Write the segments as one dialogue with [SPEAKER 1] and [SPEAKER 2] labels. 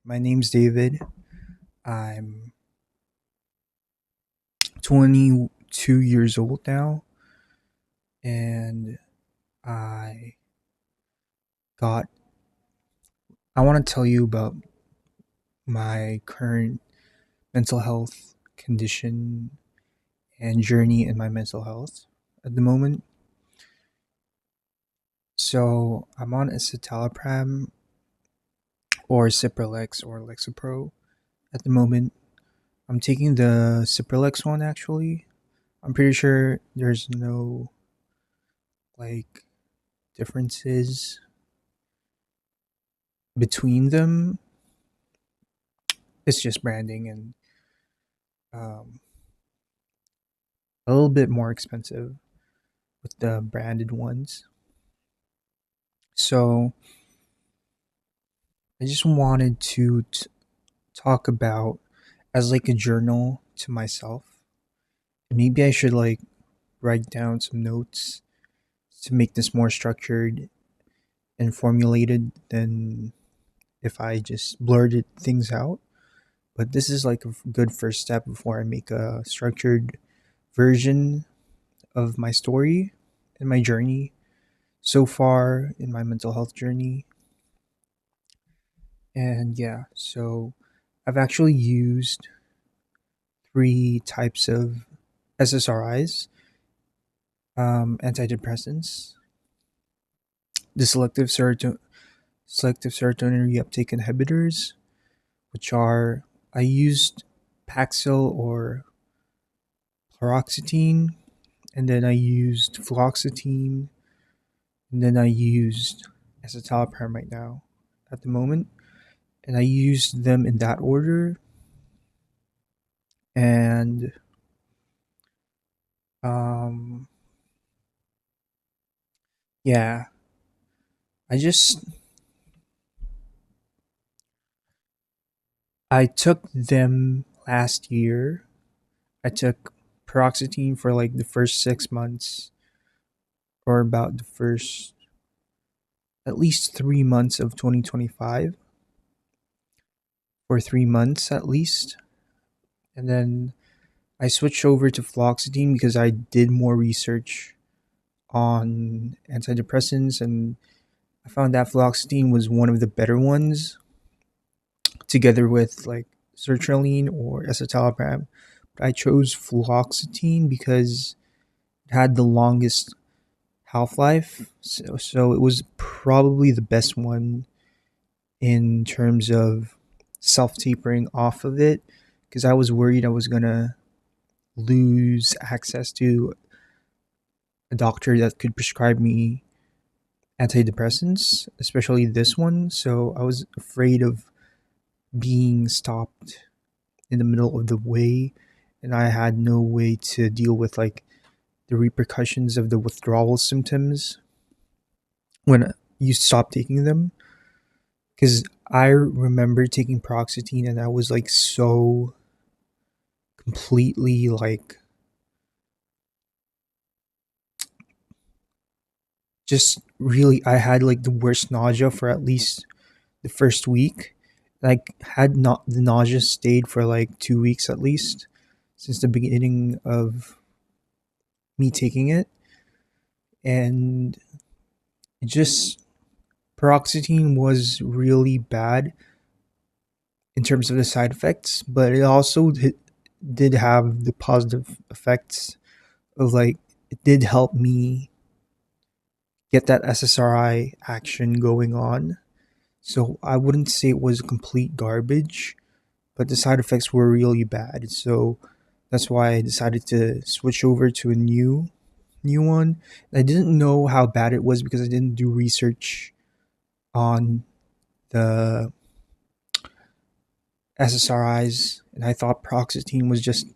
[SPEAKER 1] My name's David. I'm 22 years old now, and I got. I want to tell you about my current mental health condition and journey in my mental health at the moment. So I'm on Escitalopram or Cipralex or Lexapro at the moment. I'm taking the Cipralex one actually. I'm pretty sure there's no like differences between them. It's just branding and um, a little bit more expensive with the branded ones. So I just wanted to talk about as like a journal to myself. Maybe I should like write down some notes to make this more structured and formulated than if I just blurted things out. But this is like a good first step before I make a structured version of my story and my journey so far in my mental health journey. And yeah, so I've actually used three types of SSRIs, antidepressants, the selective serotonin reuptake inhibitors, which are I used Paxil or Paroxetine, and then I used Fluoxetine, and then I used Escitalopram right now at the moment, and I used them in that order. And um, yeah, I just I took them last year. I took Paroxetine for like the first 6 months, or about the first at least 3 months of 2025, for 3 months at least. And then I switched over to Fluoxetine because I did more research on antidepressants, and I found that Fluoxetine was one of the better ones, together with like sertraline or escitalopram. But I chose fluoxetine because it had the longest half life, so it was probably the best one in terms of self tapering off of it. Because I was worried I was gonna lose access to a doctor that could prescribe me antidepressants, especially this one. So I was afraid of being stopped in the middle of the way, and I had no way to deal with like the repercussions of the withdrawal symptoms when you stop taking them. Because I remember taking Proxetine and I was like so completely like just really, I had like the worst nausea for at least the first week. Like had not the nausea stayed for like 2 weeks at least since the beginning of me taking it. And it just Paroxetine was really bad in terms of the side effects, but it also did have the positive effects of like it did help me get that SSRI action going on. So I wouldn't say it was complete garbage, but the side effects were really bad. So that's why I decided to switch over to a new one. I didn't know how bad it was because I didn't do research on the SSRIs, and I thought Proxetine was just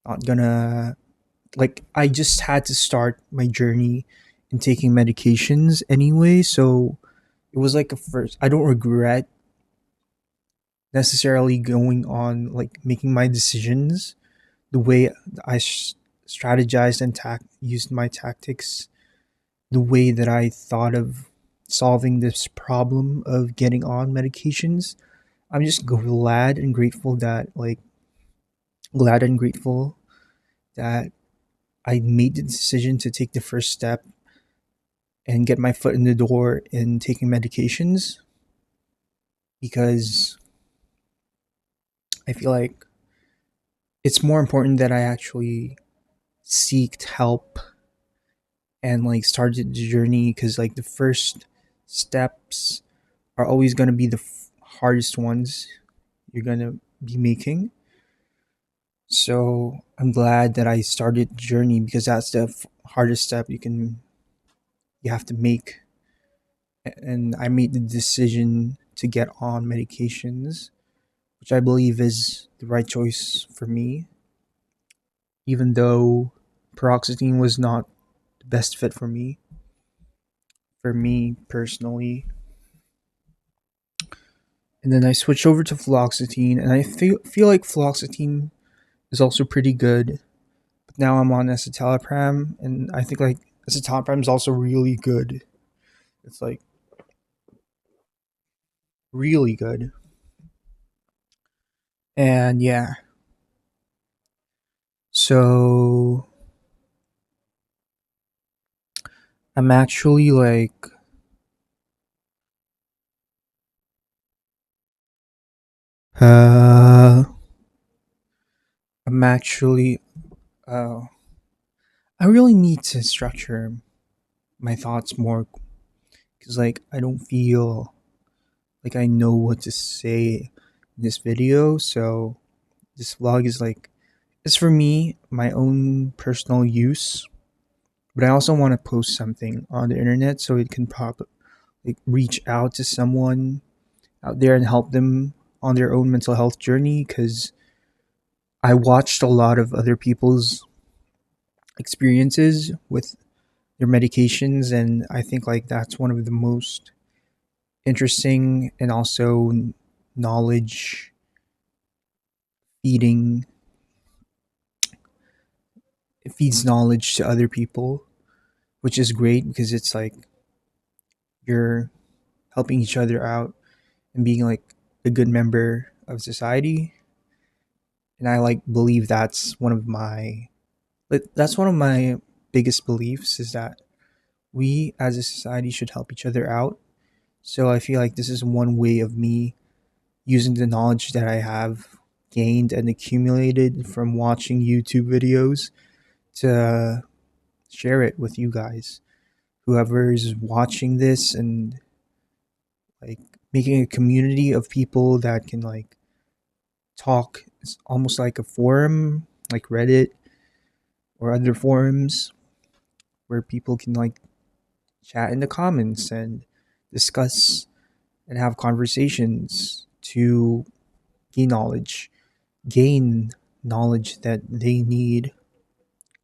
[SPEAKER 1] not gonna like. I just had to start my journey in taking medications anyway, so it was like a first. I don't regret necessarily going on like making my decisions the way I strategized and used my tactics, the way that I thought of solving this problem of getting on medications. I'm just glad and grateful that I made the decision to take the first step and get my foot in the door in taking medications, because I feel like it's more important that I actually seeked help and like started the journey, because like the first steps are always going to be the hardest ones you're going to be making. So I'm glad that I started the journey, because that's the hardest step you have to make. And I made the decision to get on medications, which I believe is the right choice for me, even though paroxetine was not the best fit for me personally. And then I switched over to fluoxetine, and I feel like fluoxetine is also pretty good. But now I'm on escitalopram, and I think like escitalopram is also really good. It's like really good. And yeah, so I'm actually like uh I'm actually uh I really need to structure my thoughts more, because like I don't feel like I know what to say in this video. So this vlog is like, it's for me, my own personal use, but I also want to post something on the internet so it can like reach out to someone out there and help them on their own mental health journey, because I watched a lot of other people's experiences with their medications, and I think like that's one of the most interesting and also knowledge feeding, it feeds knowledge to other people, which is great because it's like you're helping each other out and being like a good member of society. And I like believe that's one of my biggest beliefs, is that we as a society should help each other out. So I feel like this is one way of me using the knowledge that I have gained and accumulated from watching YouTube videos to share it with you guys. Whoever is watching this, and like making a community of people that can like talk. It's almost like a forum, like Reddit or other forums, where people can like chat in the comments and discuss and have conversations to gain knowledge, gain knowledge that they need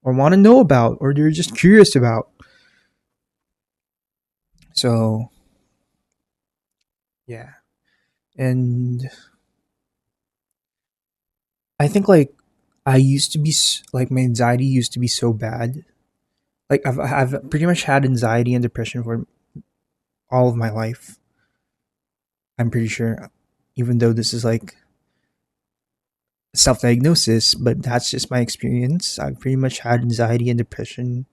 [SPEAKER 1] or want to know about, or they're just curious about. So, yeah. And I think like I used to be like my anxiety used to be so bad. Like I've pretty much had anxiety and depression for all of my life. I'm pretty sure, even though this is like self-diagnosis, but that's just my experience. I've pretty much had anxiety and depression,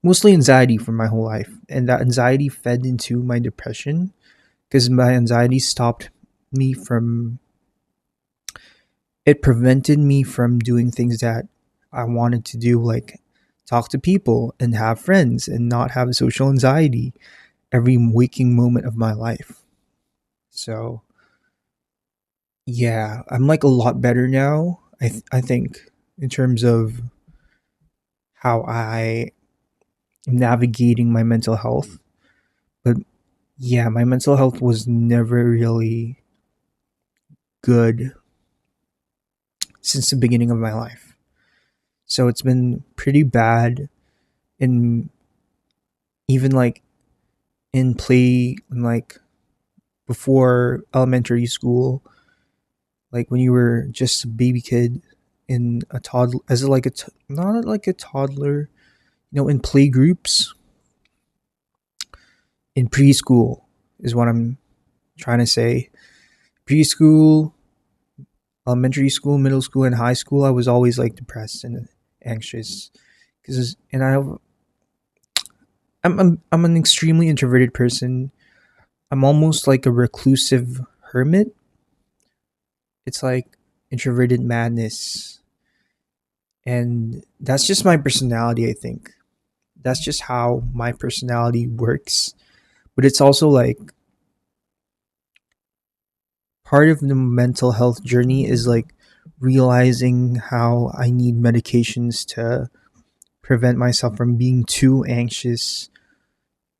[SPEAKER 1] mostly anxiety for my whole life, and that anxiety fed into my depression, because my anxiety stopped me from it prevented me from doing things that I wanted to do, like talk to people and have friends and not have social anxiety every waking moment of my life. So, yeah, I'm like a lot better now. I think in terms of how I am navigating my mental health. But yeah, my mental health was never really good since the beginning of my life. So it's been pretty bad in even like in play, like before elementary school, like when you were just a baby kid in a toddler, as a, like not like a toddler, in play groups in preschool is what I'm trying to say. preschool, elementary school, middle school, and high school, I was always like depressed and anxious. Cause and I'm an extremely introverted person. I'm almost like a reclusive hermit. It's like introverted madness, and that's just my personality. I think that's just how my personality works. But it's also like part of the mental health journey is like realizing how I need medications to prevent myself from being too anxious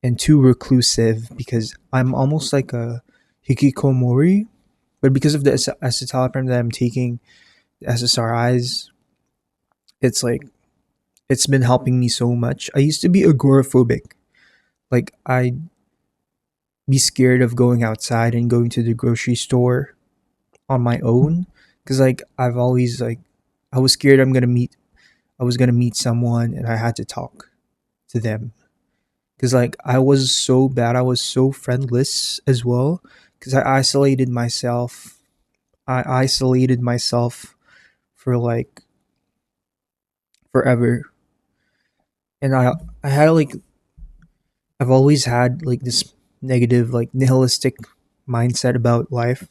[SPEAKER 1] and too reclusive, because I'm almost like a hikikomori. But because of the escitalopram that I'm taking, the SSRIs, it's like it's been helping me so much. I used to be agoraphobic. Like I'd be scared of going outside and going to the grocery store on my own, because like I've always like I was scared I was gonna meet someone and I had to talk to them, because like I was so bad. I was so friendless as well, because I isolated myself for like forever, and I had like I've always had like this negative, like nihilistic mindset about life.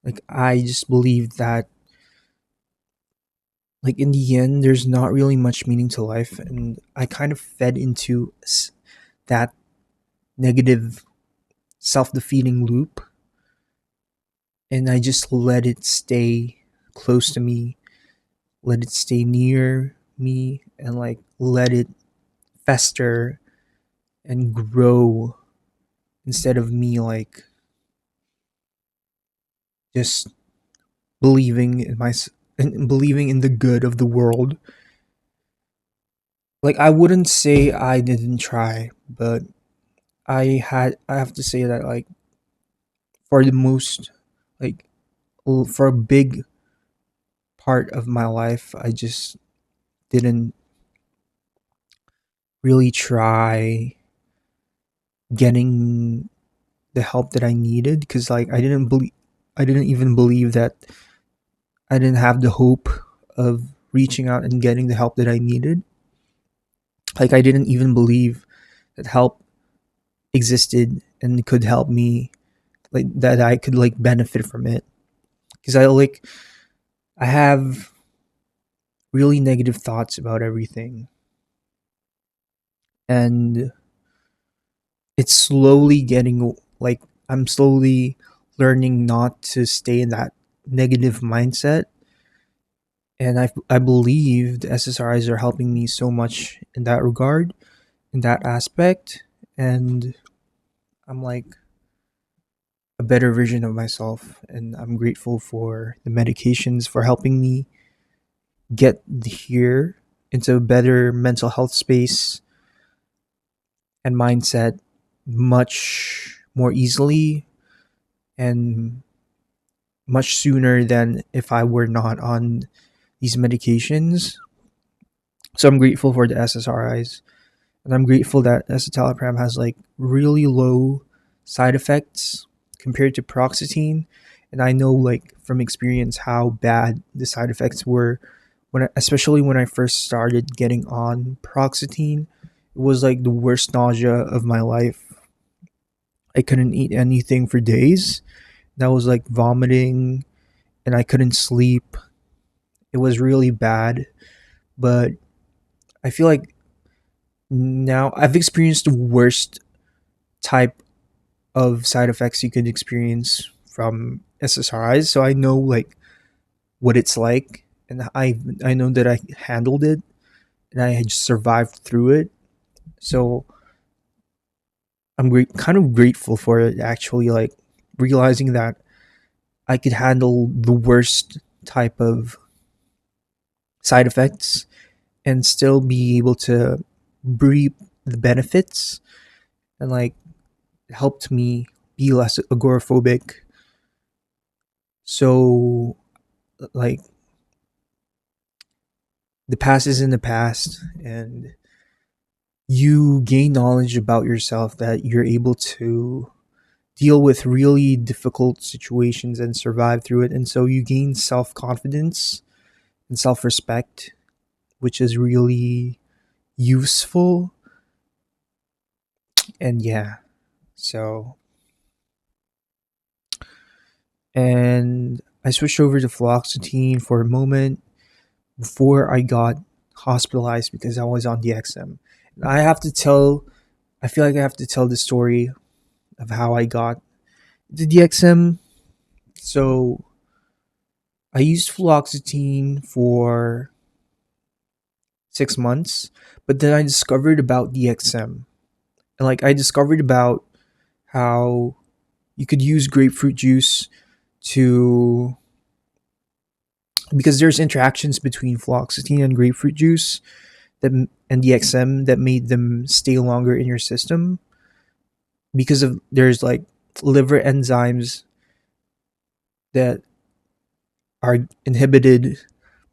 [SPEAKER 1] Like I just believed that like in the end there's not really much meaning to life, and I kind of fed into that negative self-defeating loop, and I just let it stay close to me, let it stay near me, and like let it fester and grow, instead of me like just believing in my and believing in the good of the world. Like I wouldn't say I didn't try, but I have to say that like for the most like for a big part of my life, I just didn't really try getting the help that I needed, because like I didn't even believe that I didn't have the hope of reaching out and getting the help that I needed. Like I didn't even believe that help existed and could help me, like that I could like benefit from it, because I have really negative thoughts about everything, and it's slowly getting like I'm slowly learning not to stay in that negative mindset. And I believe the SSRIs are helping me so much in that regard, in that aspect. And I'm like a better version of myself. And I'm grateful for the medications for helping me get here into a better mental health space and mindset much more easily and much sooner than if I were not on these medications. So I'm grateful for the SSRIs, and I'm grateful that escitalopram has like really low side effects compared to paroxetine. And I know like from experience how bad the side effects were especially when I first started getting on paroxetine. It was like the worst nausea of my life. I couldn't eat anything for days. That was like vomiting, and I couldn't sleep. It was really bad, but I feel like now I've experienced the worst type of side effects you could experience from SSRIs, so I know like what it's like, and I know that I handled it and I had just survived through it. So kind of grateful for it, actually, like realizing that I could handle the worst type of side effects and still be able to reap the benefits, and like it helped me be less agoraphobic. So like the past is in the past, and you gain knowledge about yourself that you're able to deal with really difficult situations and survive through it. And so you gain self confidence and self respect, which is really useful. And yeah, so, and I switched over to fluoxetine for a moment before I got hospitalized because I was on DXM. I have to tell, I feel like I have to tell the story of how I got the DXM. So I used fluoxetine for 6 months, but then I discovered about DXM. And like I discovered about how you could use grapefruit juice to, because there's interactions between fluoxetine and grapefruit juice that and DXM that made them stay longer in your system because of there's like liver enzymes that are inhibited,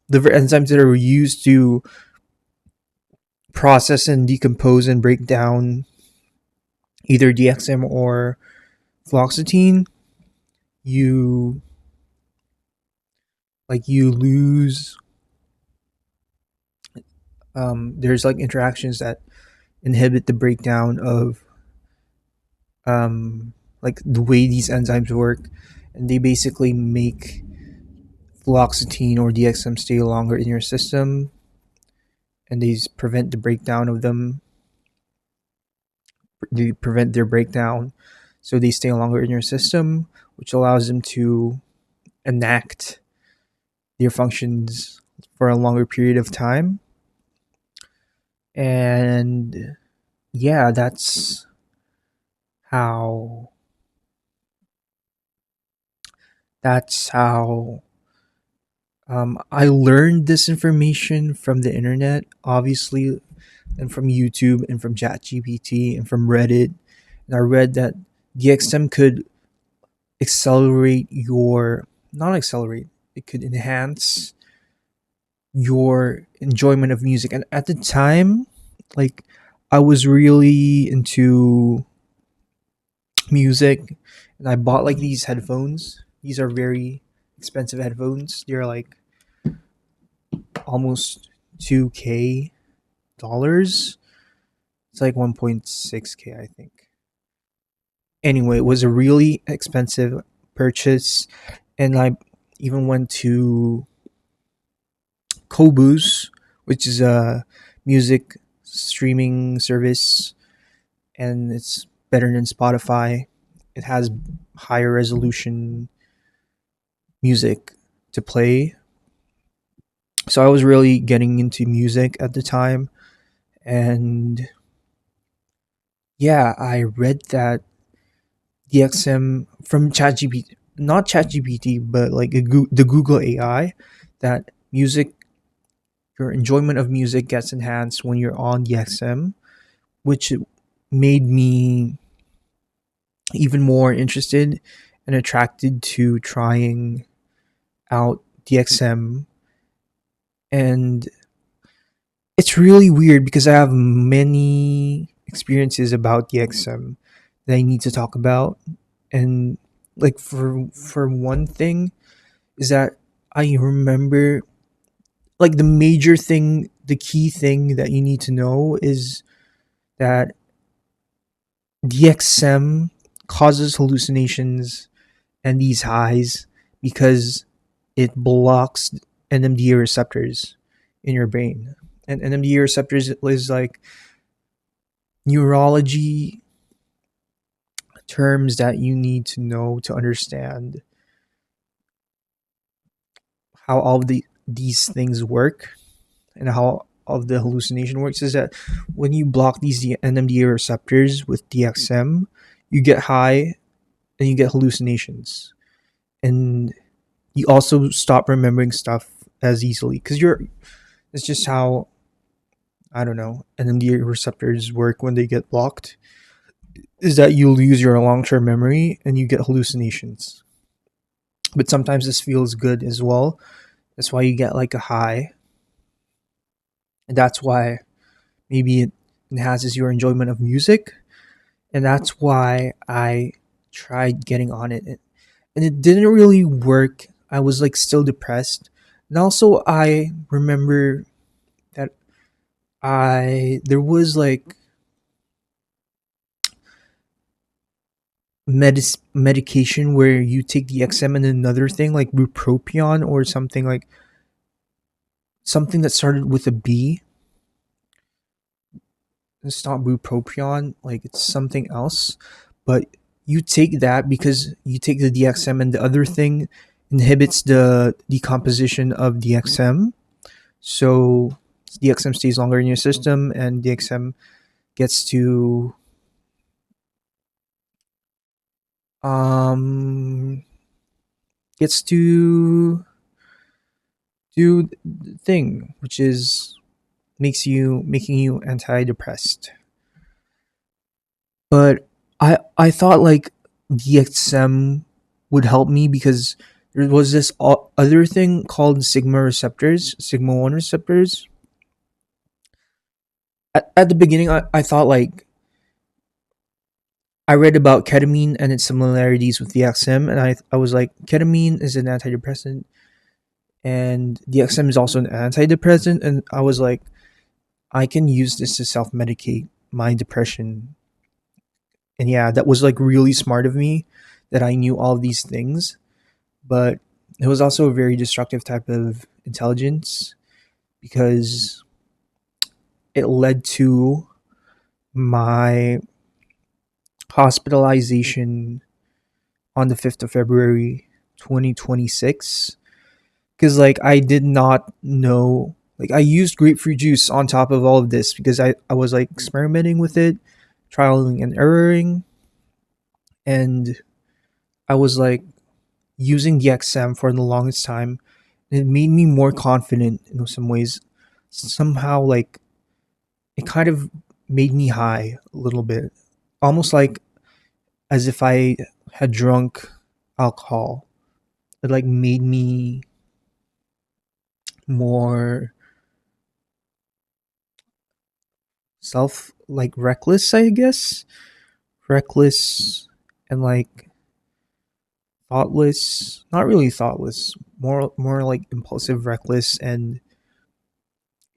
[SPEAKER 1] liver enzymes that are used to process and decompose and break down either DXM or fluoxetine. You you lose, there's like interactions that inhibit the breakdown of like the way these enzymes work, and they basically make fluoxetine or DXM stay longer in your system, and they prevent the breakdown of them. They prevent their breakdown, so they stay longer in your system, which allows them to enact their functions for a longer period of time. And yeah, how that's how I learned this information from the internet, obviously, and from YouTube and from ChatGPT and from Reddit. And I read that DXM could accelerate your, not accelerate, it could enhance your enjoyment of music. And at the time, like, I was really into music, and I bought like these headphones. These are very expensive headphones. They're like almost 2K dollars. It's like 1.6K, I think. Anyway, it was a really expensive purchase, and I even went to Kobus, which is a music streaming service, and it's better than Spotify. It has higher resolution music to play. So I was really getting into music at the time, and yeah, I read that DXM from ChatGPT, not ChatGPT, but like the Google AI, that music, your enjoyment of music gets enhanced when you're on DXM, which made me even more interested and attracted to trying out DXM. And it's really weird because I have many experiences about DXM that I need to talk about. And like for one thing is that I remember, like, the major thing, the key thing that you need to know is that DXM causes hallucinations and these highs because it blocks NMDA receptors in your brain. And NMDA receptors is like neurology terms that you need to know to understand how all of these things work, and how all of the hallucination works is that when you block these NMDA receptors with DXM, you get high and you get hallucinations. And you also stop remembering stuff as easily because it's just how, I don't know, NMDA receptors work when they get blocked, is that you lose your long-term memory and you get hallucinations. But sometimes this feels good as well. That's why you get like a high. And that's why maybe it enhances your enjoyment of music. And that's why I tried getting on it, and it didn't really work. I was like still depressed. And also I remember that I there was like medication where you take the XM and another thing like bupropion or something, like something that started with a B. It's not bupropion, like it's something else. But you take that because you take the DXM, and the other thing inhibits the decomposition of DXM. So DXM stays longer in your system, and DXM gets to um gets to do the thing, which is making you antidepressed. But I thought like DXM would help me because there was this other thing called sigma 1 receptors. At the beginning, I thought like I read about ketamine and its similarities with DXM, and I was like, ketamine is an antidepressant, and DXM is also an antidepressant, and I was like, I can use this to self medicate my depression. And yeah, that was like really smart of me that I knew all of these things, but it was also a very destructive type of intelligence because it led to my hospitalization on the 5th of February 2026, because like I did not know, like I used grapefruit juice on top of all of this because I was like experimenting with it, trialing and erroring, and I was like using the XM for the longest time, and it made me more confident in some ways. Somehow like it kind of made me high a little bit, almost like as if I had drunk alcohol. It like made me more self like reckless, I guess. Reckless and like thoughtless. Not really thoughtless. More like impulsive, reckless, and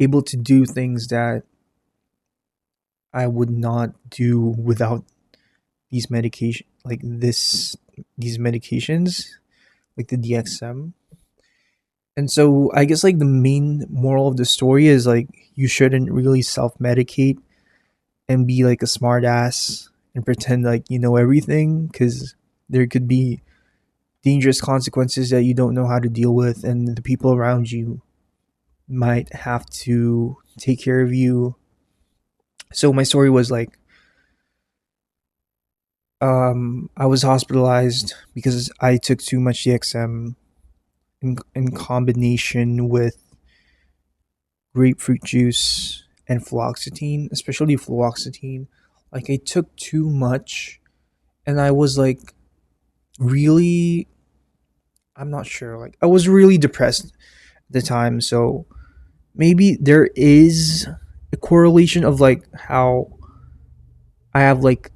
[SPEAKER 1] able to do things that I would not do without these medications like the DXM. And so I guess like the main moral of the story is like you shouldn't really self medicate and be like a smart ass and pretend like you know everything, because there could be dangerous consequences that you don't know how to deal with, and the people around you might have to take care of you. So my story was like I was hospitalized because I took too much DXM in combination with grapefruit juice and fluoxetine, especially fluoxetine. Like I took too much, and I was like really, I'm not sure, like I was really depressed at the time. So maybe there is a correlation of like how I have like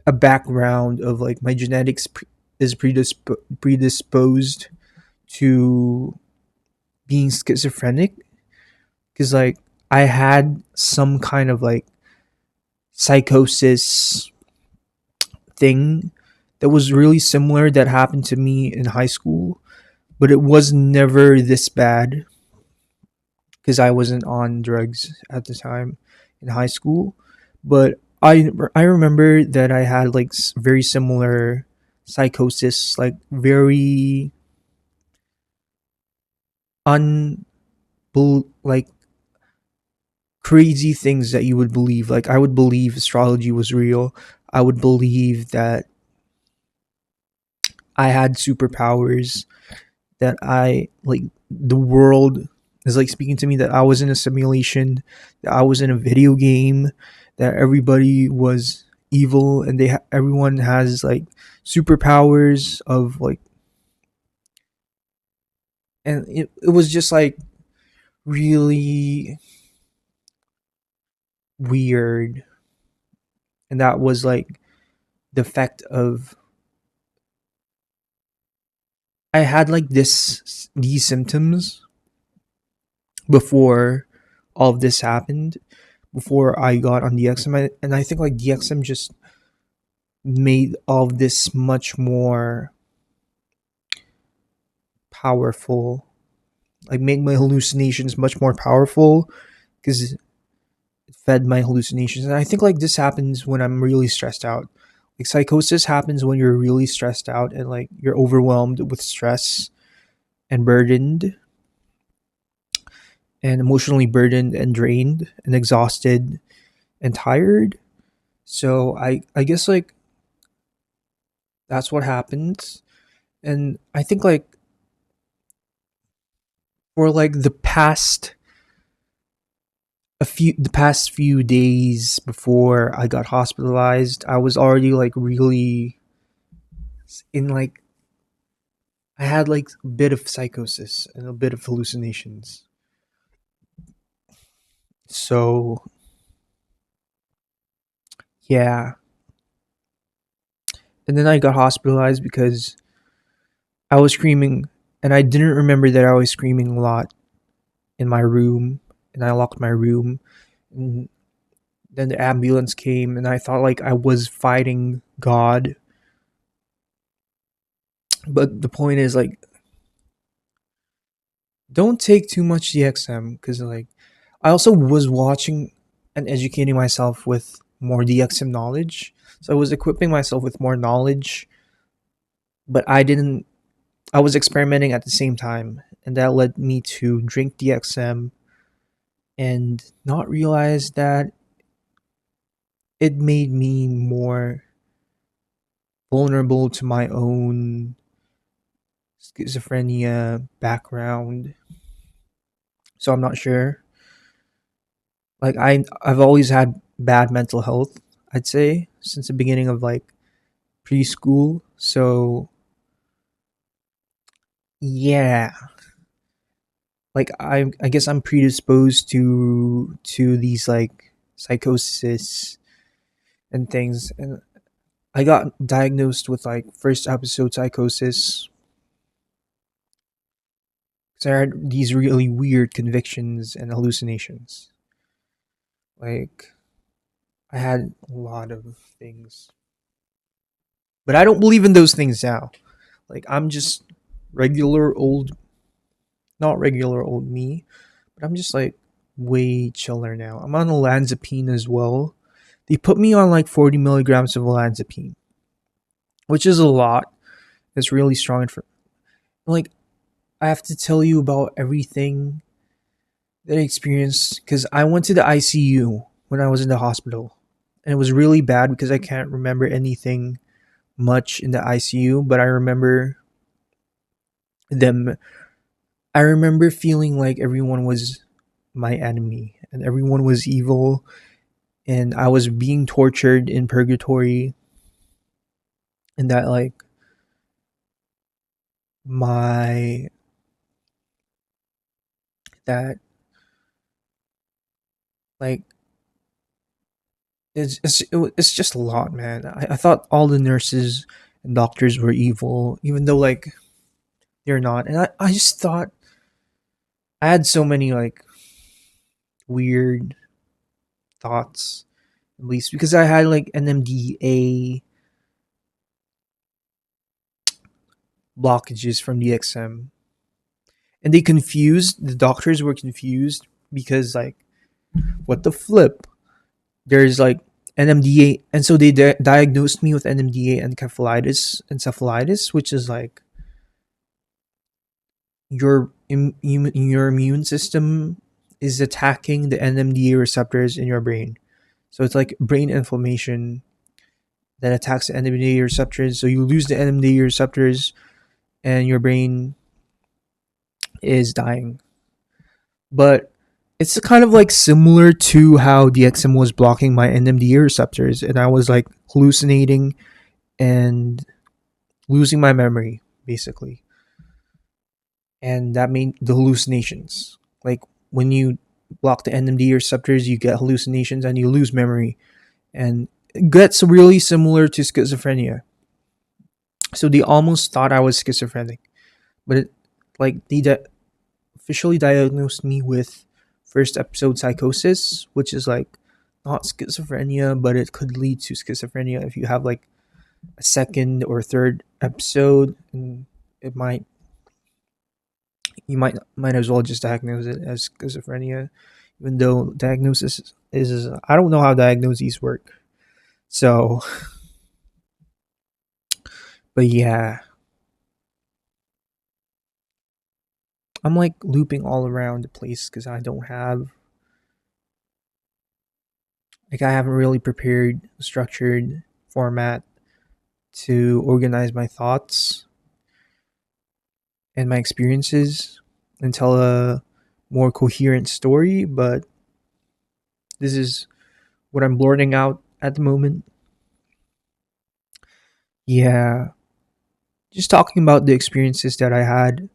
[SPEAKER 1] a background of like my genetics is predisposed to being schizophrenic, because like I had some kind of like psychosis thing that was really similar that happened to me in high school, but it was never this bad because I wasn't on drugs at the time in high school. But I remember that I had like very similar psychosis, like very like crazy things that you would believe. Like I would believe astrology was real. I would believe that I had superpowers, that I like the world is like speaking to me, that I was in a simulation, that I was in a video game, that everybody was evil, and everyone has like superpowers of like, and it was just like really weird. And that was like the effect of I had like these symptoms before all of this happened, before I got on DXM, and I think like DXM just made all of this much more powerful, like made my hallucinations much more powerful because it fed my hallucinations. And I think like this happens when I'm really stressed out. Like psychosis happens when you're really stressed out and like you're overwhelmed with stress and burdened and emotionally burdened and drained and exhausted and tired. So I guess like that's what happens. And I think like for like the past few days before I got hospitalized, I was already like really in like I had like a bit of psychosis and a bit of hallucinations. So yeah. And then I got hospitalized because I was screaming and I didn't remember that I was screaming a lot in my room and I locked my room. And then the ambulance came and I thought like I was fighting God. But the point is like don't take too much DXM because like I also was watching and educating myself with more DXM knowledge. So I was equipping myself with more knowledge, but I was experimenting at the same time. And that led me to drink DXM and not realize that it made me more vulnerable to my own schizophrenia background. So I'm not sure. Like I've always had bad mental health, I'd say, since the beginning of like preschool. So yeah, like I guess I'm predisposed to these like psychosis and things. And I got diagnosed with like first episode psychosis because I had these really weird convictions and hallucinations. Like I had a lot of things, but I don't believe in those things now. Like I'm just regular old, not regular old me, but I'm just like way chiller now. I'm on olanzapine as well. They put me on like 40 milligrams of olanzapine, which is a lot. It's really strong. For like, I have to tell you about everything that I experienced because I went to the ICU when I was in the hospital, and it was really bad because I can't remember anything much in the ICU, but I remember them. I remember feeling like everyone was my enemy and everyone was evil, and I was being tortured in purgatory, and that like my that like it's just a lot, man. I thought all the nurses and doctors were evil, even though like they're not. And I just thought I had so many like weird thoughts, at least because I had like NMDA blockages from DXM, and the doctors were confused because like what the flip? There's like NMDA, and so they diagnosed me with NMDA encephalitis, which is like your immune system is attacking the NMDA receptors in your brain. So it's like brain inflammation that attacks the NMDA receptors. So you lose the NMDA receptors, and your brain is dying. But it's kind of like similar to how DXM was blocking my NMDA receptors, and I was like hallucinating and losing my memory, basically. And that made the hallucinations. Like when you block the NMDA receptors, you get hallucinations and you lose memory. And it gets really similar to schizophrenia. So they almost thought I was schizophrenic. but it like officially diagnosed me with first episode psychosis, which is like not schizophrenia, but it could lead to schizophrenia if you have like a second or third episode, and it might you might as well just diagnose it as schizophrenia, even though diagnosis is I don't know how diagnoses work. So, but yeah, I'm like looping all around the place because I haven't really prepared a structured format to organize my thoughts and my experiences and tell a more coherent story. But this is what I'm blurting out at the moment. Yeah, just talking about the experiences that I had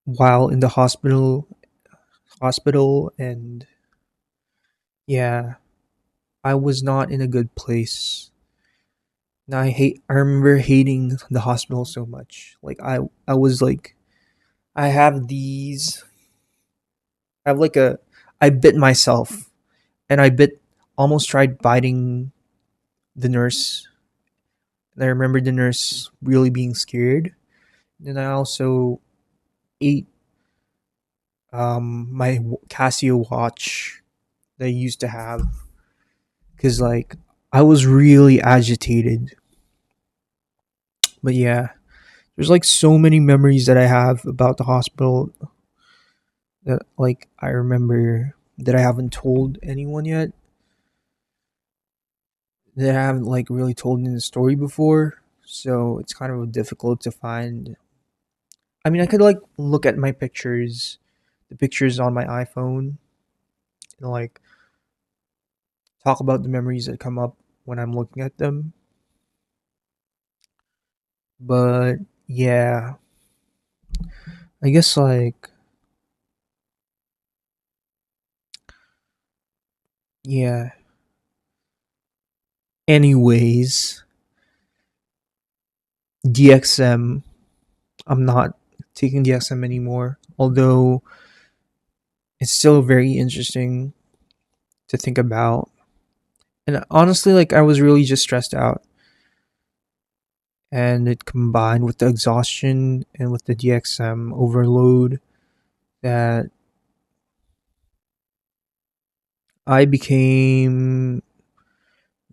[SPEAKER 1] while in the hospital, and yeah, I was not in a good place. And I remember hating the hospital so much. Like I was like I have these I have like a I bit myself, and I bit almost tried biting the nurse. And I remember the nurse really being scared. And I also ate my Casio watch that I used to have because like I was really agitated. But yeah, there's like so many memories that I have about the hospital that like I remember that I haven't told anyone yet, that I haven't like really told in the story before. So it's kind of difficult to find. I mean, I could like look at my pictures, the pictures on my iPhone, and like talk about the memories that come up when I'm looking at them. But yeah, I guess like yeah. Anyways, DXM. I'm not taking DXM anymore. Although it's still very interesting to think about. And honestly, like I was really just stressed out, and it combined with the exhaustion and with the DXM overload that I became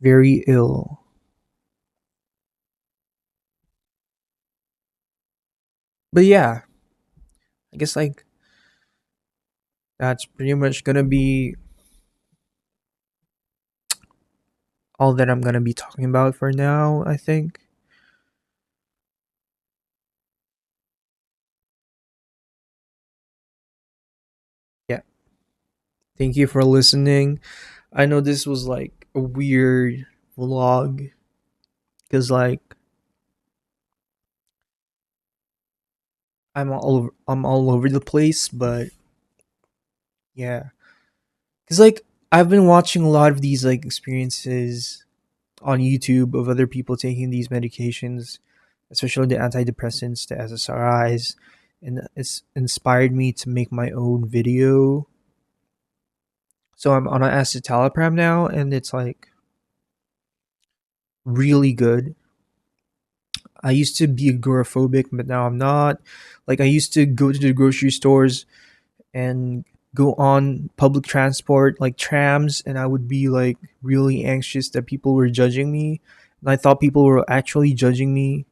[SPEAKER 1] very ill. But yeah, I guess like that's pretty much gonna be all that I'm gonna be talking about for now, I think. Yeah. Thank you for listening. I know this was like a weird vlog because like I'm all over the place, but yeah. Cuz like I've been watching a lot of these like experiences on YouTube of other people taking these medications, especially the antidepressants, the SSRIs, and it's inspired me to make my own video. So I'm on an Escitalopram now, and it's like really good. I used to be agoraphobic, but now I'm not. Like I used to go to the grocery stores and go on public transport like trams, and I would be like really anxious that people were judging me. And I thought people were actually judging me,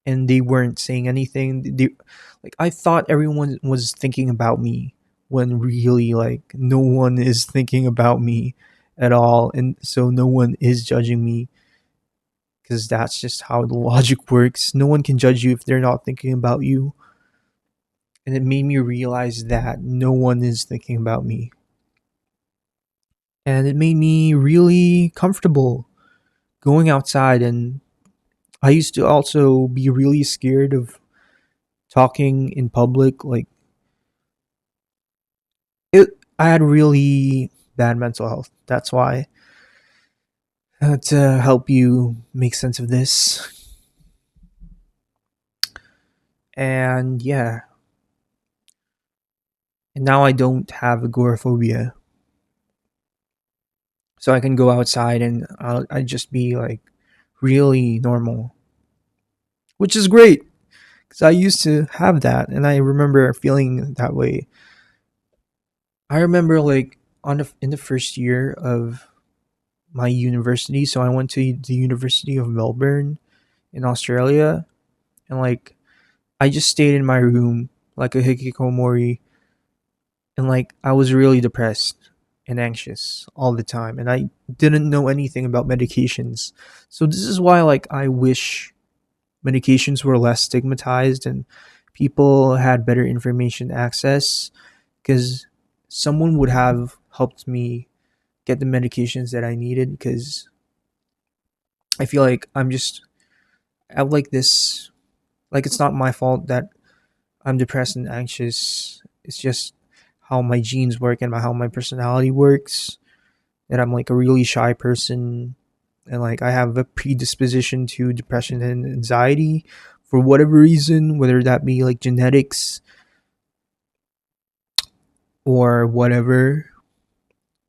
[SPEAKER 1] and they weren't saying anything. Like I thought everyone was thinking about me when really like no one is thinking about me at all, and so no one is judging me because that's just how the logic works. No one can judge you if they're not thinking about you. And it made me realize that no one is thinking about me. And it made me really comfortable going outside. And I used to also be really scared of talking in public. Like I had really bad mental health. That's why. To help you make sense of this, And yeah, and now I don't have agoraphobia. So I can go outside and I just be like really normal, which is great because I used to have that and I remember feeling that way. I remember like in the first year of my university, so I went to the University of Melbourne in Australia, and like I just stayed in my room like a hikikomori, and like I was really depressed and anxious all the time, and I didn't know anything about medications. So this is why like I wish medications were less stigmatized and people had better information access, because someone would have helped me get the medications that I needed, because I feel like I have like this, like it's not my fault that I'm depressed and anxious. It's just how my genes work and how my personality works. That I'm like a really shy person, and like I have a predisposition to depression and anxiety for whatever reason, whether that be like genetics or whatever.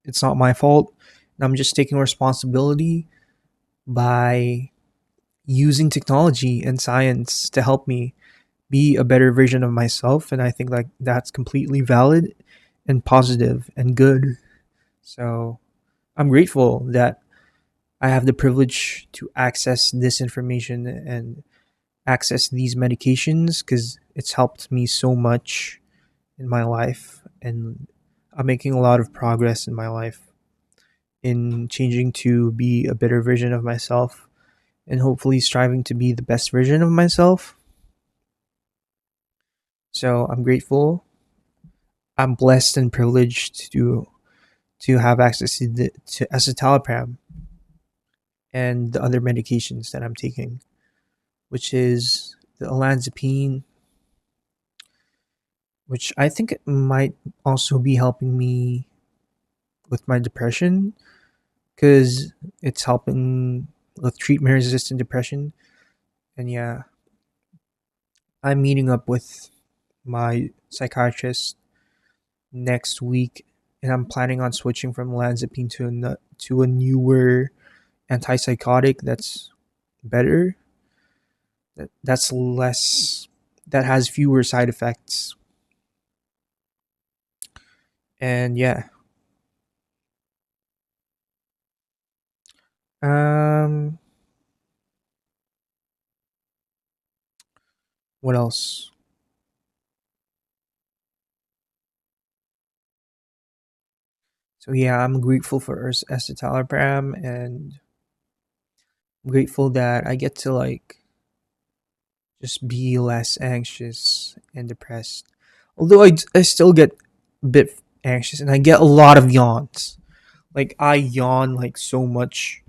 [SPEAKER 1] It's not my fault. And I'm just taking responsibility by using technology and science to help me be a better version of myself, and I think like that's completely valid and positive and good. So I'm grateful that I have the privilege to access this information and access these medications, because it's helped me so much in my life, and I'm making a lot of progress in my life in changing to be a better version of myself and hopefully striving to be the best version of myself. So I'm grateful. I'm blessed and privileged to have access to escitalopram and the other medications that I'm taking, which is the olanzapine, which I think it might also be helping me with my depression, because it's helping with treatment resistant depression. And yeah, I'm meeting up with my psychiatrist next week, and I'm planning on switching from olanzapine to a newer antipsychotic that's better, that's less, that has fewer side effects. And yeah, um what else? So yeah, I'm grateful for escitalopram, and I'm grateful that I get to like just be less anxious and depressed, although I still get a bit anxious and I get a lot of yawns. Like I yawn like so much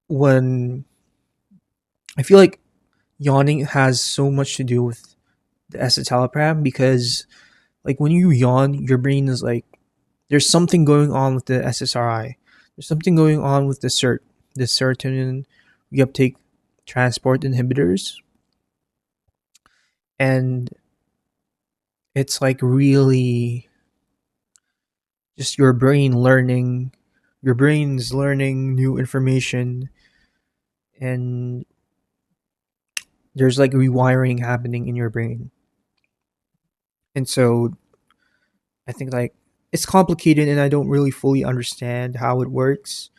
[SPEAKER 1] when I feel like yawning has so much to do with the escitalopram, because like when you yawn, your brain is like, there's something going on with the SSRI. There's something going on with the serotonin reuptake transport inhibitors, and it's like really just your brain's learning new information, and there's like rewiring happening in your brain. And so I think like it's complicated and I don't really fully understand how it works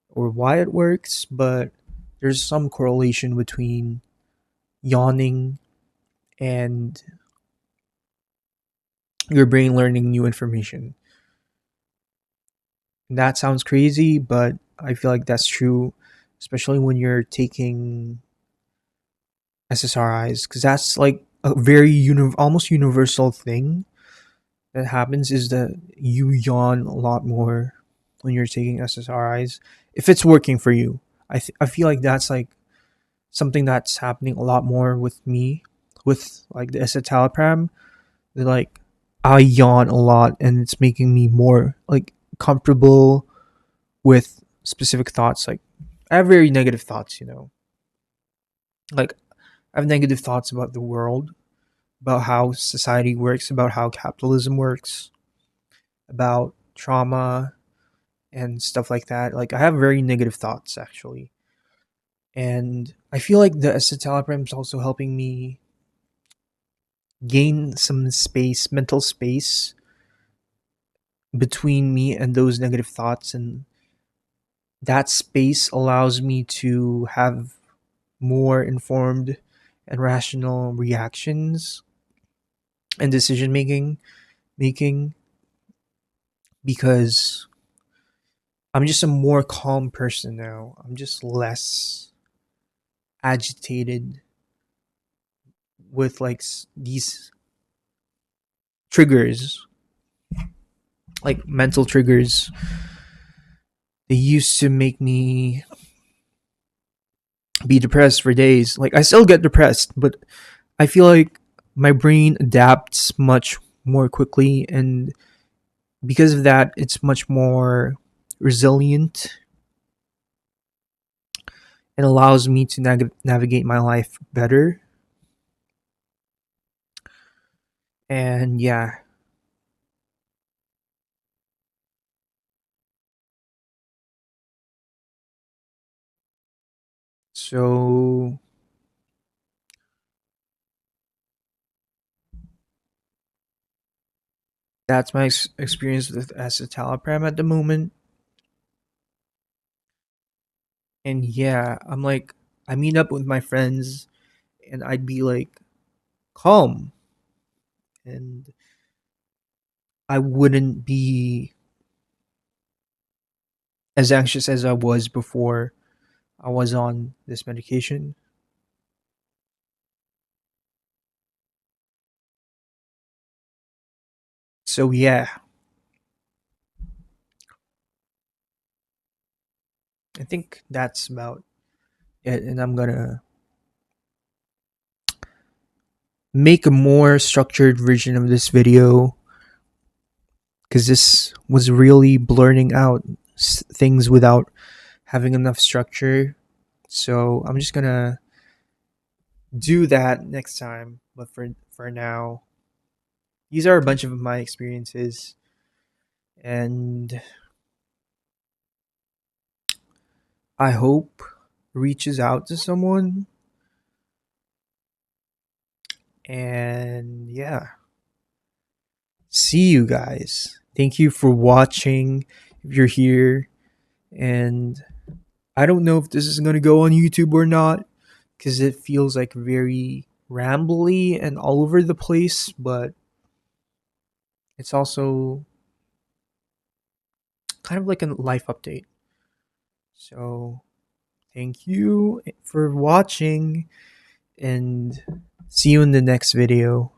[SPEAKER 1] or why it works, but there's some correlation between yawning and your brain learning new information. And that sounds crazy, but I feel like that's true, especially when you're taking SSRIs, because that's like a very almost universal thing that happens, is that you yawn a lot more when you're taking SSRIs if it's working for you. I feel like that's like something that's happening a lot more with me with like the escitalopram. That like I yawn a lot and it's making me more like comfortable with specific thoughts. Like I have very negative thoughts, like I have negative thoughts about the world, about how society works, about how capitalism works, about trauma and stuff like that. Like, I have very negative thoughts actually. And I feel like the escitalopram is also helping me gain some space, mental space between me and those negative thoughts. And that space allows me to have more informed and rational reactions and decision making because I'm just a more calm person now. I'm just less agitated with like these triggers, like mental triggers. They used to make me be depressed for days. Like, I still get depressed, but I feel like my brain adapts much more quickly, and because of that, it's much more resilient and allows me to navigate my life better. And yeah, so that's my experience with escitalopram at the moment. And yeah, I meet up with my friends and I'd be like calm, and I wouldn't be as anxious as I was before I was on this medication. So yeah, I think that's about it. And I'm gonna make a more structured version of this video because this was really blurring out things without having enough structure. So I'm just gonna do that next time. But for now, these are a bunch of my experiences, and I hope reaches out to someone. And yeah, see you guys. Thank you for watching. If you're here, and I don't know if this is gonna go on YouTube or not because it feels like very rambly and all over the place, but it's also kind of like a life update. So thank you for watching and see you in the next video.